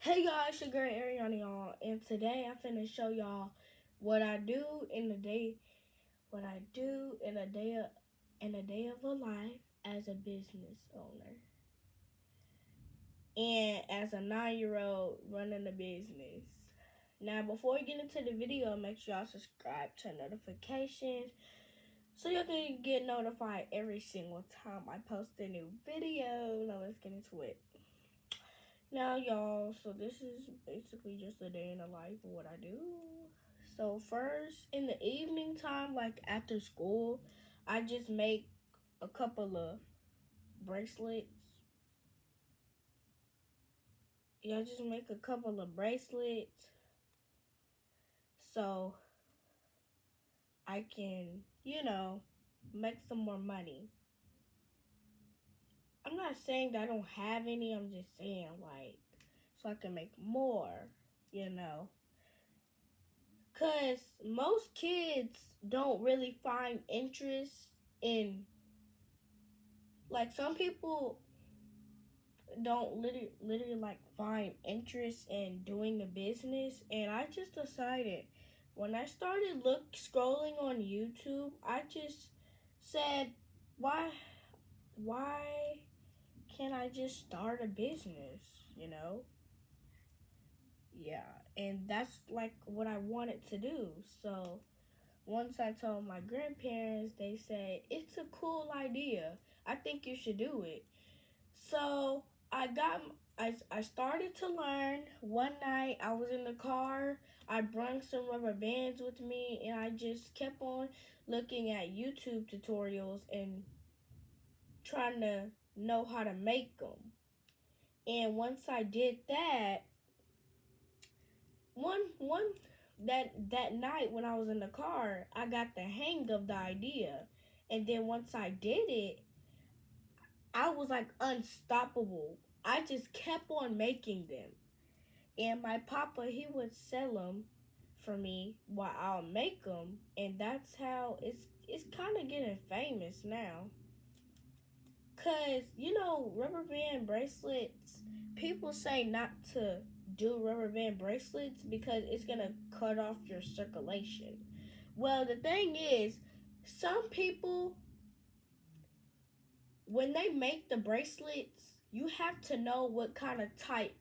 Hey y'all, it's your girl Ariana, y'all, and today I'm finna show y'all what I do in the day, what I do in a day of a life as a business owner and as a 9-year-old running a business. Now, before we get into the video, make sure y'all subscribe, turn notifications, so you can get notified every single time I post a new video. Now let's get into it. Now, y'all, so this is basically just a day in the life of what I do. So, first, in the evening time, like after school, I just make a couple of bracelets. Yeah, I just make a couple of bracelets so I can, make some more money. I'm not saying that I don't have any, I'm just saying, like, so I can make more, you know. Because most kids don't really find interest in, like, some people don't literally like find interest in doing a business. And I just decided when I started scrolling on YouTube, I just said, why can't I just start a business, you know? Yeah, and that's like what I wanted to do. So once I told my grandparents, they said, it's a cool idea. I think you should do it. So I started to learn. One night I was in the car. I brought some rubber bands with me, and I just kept on looking at YouTube tutorials and trying to know how to make them. And once I did that, one that night when I was in the car, I got the hang of the idea. And then once I did it, I was like unstoppable. I just kept on making them. And my papa, he would sell them for me while I'll make them. And that's how it's kind of getting famous now. Cause rubber band bracelets, people say not to do rubber band bracelets because it's gonna cut off your circulation. Well, the thing is, some people, when they make the bracelets, you have to know what kind of type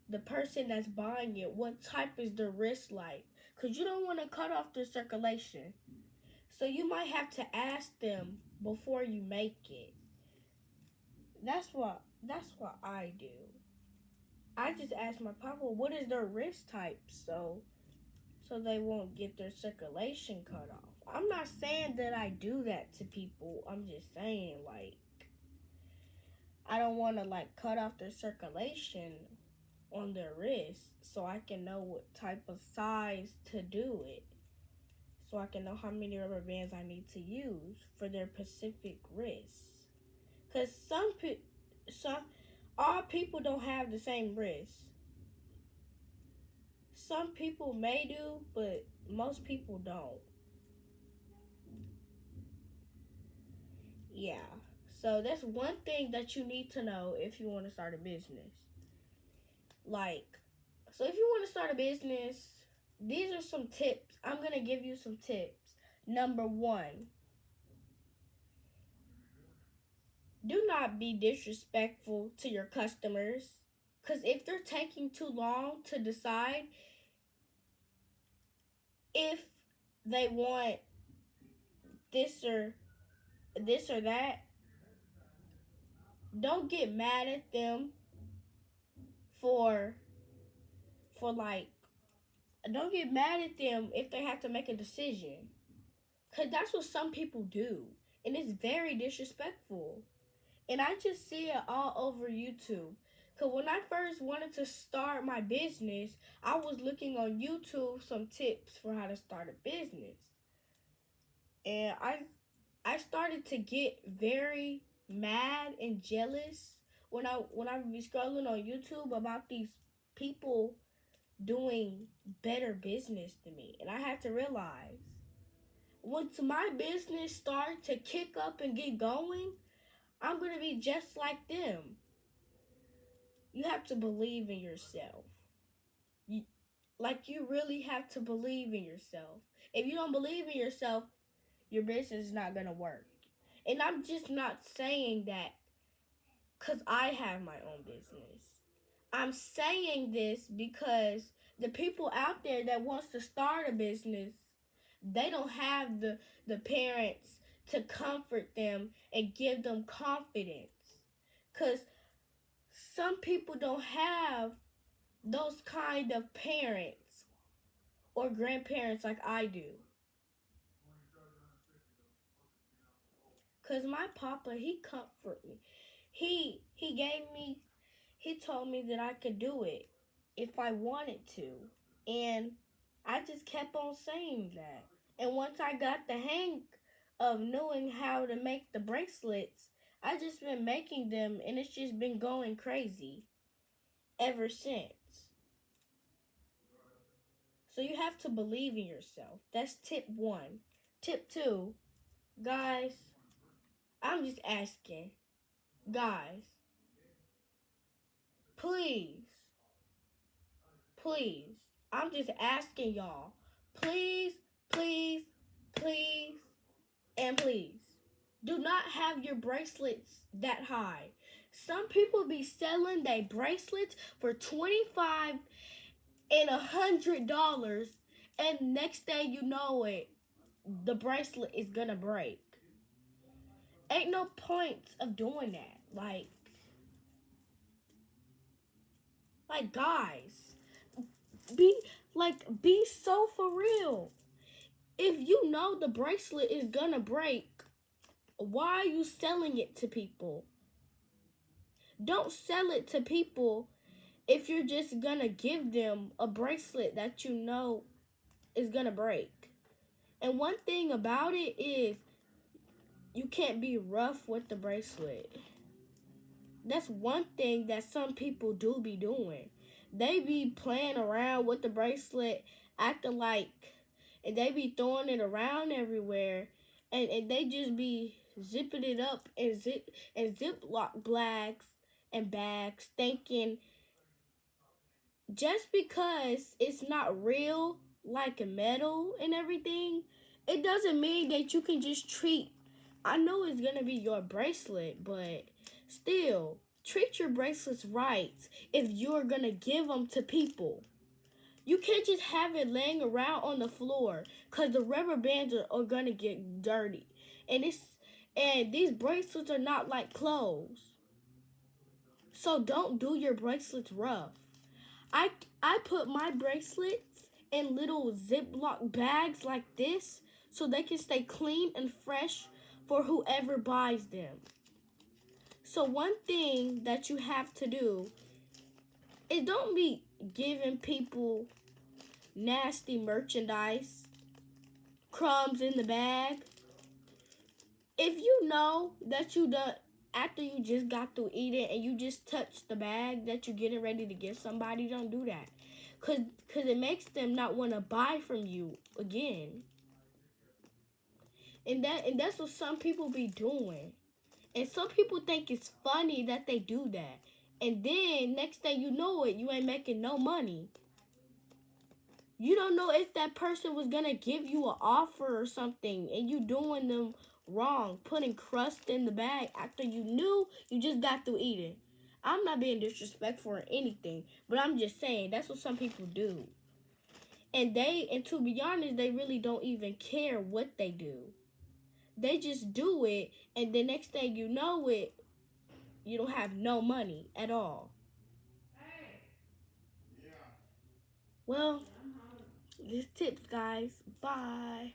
the person that's buying it, what type is the wrist like, because you don't want to cut off their circulation. So you might have to ask them before you make it. That's what I do. I just ask my papa what is their wrist type, so they won't get their circulation cut off. I'm not saying that I do that to people. I'm just saying, like, I don't want to like cut off their circulation on their wrist, so I can know what type of size to do it, so I can know how many rubber bands I need to use for their specific wrists. Cause some all people don't have the same wrist. Some people may do, but most people don't. Yeah. So that's one thing that you need to know if you want to start a business. Like, so if you want to start a business, these are some tips. I'm going to give you some tips. Number 1, do not be disrespectful to your customers. Because if they're taking too long to decide if they want this or that, don't get mad at them for like, don't get mad at them if they have to make a decision. Because that's what some people do. And it's very disrespectful. And I just see it all over YouTube. Because when I first wanted to start my business, I was looking on YouTube some tips for how to start a business. And I started to get very mad and jealous when I be scrolling on YouTube about these people doing better business than me. And I had to realize, once my business start to kick up and get going, I'm going to be just like them. you have to believe in yourself. You, like you really have to believe in yourself. If you don't believe in yourself, your business is not gonna work. And I'm just not saying that because I have my own business. I'm saying this because the people out there that wants to start a business, they don't have the parents to comfort them and give them confidence. Because some people don't have those kind of parents or grandparents like I do. Because my papa, he comfort me. He gave me, he told me that I could do it if I wanted to. And I just kept on saying that. And once I got the hang of knowing how to make the bracelets, I just been making them and it's just been going crazy ever since. So you have to believe in yourself. That's tip 1. Tip 2, guys, I'm just asking, guys, please, please, I'm just asking y'all, please, please, please, and please, do not have your bracelets that high. Some people be selling their bracelets for $25 and $100, and next thing you know it, the bracelet is gonna break. Ain't no point of doing that. Like guys, be be so for real. If you know the bracelet is gonna break, why are you selling it to people? Don't sell it to people if you're just gonna give them a bracelet that you know is gonna break. And one thing about it is you can't be rough with the bracelet. That's one thing that some people do be doing. They be playing around with the bracelet, acting like, and they be throwing it around everywhere, and they just be zipping it up in Ziploc bags and bags, thinking just because it's not real, like a metal and everything, it doesn't mean that you can just treat. I know it's gonna be your bracelet, but still, treat your bracelets right if you're gonna give them to people. You can't just have it laying around on the floor because the rubber bands are gonna get dirty. And these bracelets are not like clothes. So don't do your bracelets rough. I I put my bracelets in little Ziploc bags like this so they can stay clean and fresh for whoever buys them. So one thing that you have to do is don't be giving people nasty merchandise, crumbs in the bag. If you know that you done after you just got through eating and you just touched the bag that you're getting ready to give somebody, don't do that. Cause it makes them not want to buy from you again. And that's what some people be doing. And some people think it's funny that they do that. And then next thing you know it, you ain't making no money. You don't know if that person was gonna give you an offer or something and you doing them wrong, putting crust in the bag after you knew you just got through eating. I'm not being disrespectful or anything, but I'm just saying that's what some people do. And to be honest, they really don't even care what they do. They just do it, and the next thing you know it, you don't have no money at all. Well, this tips, guys. Bye.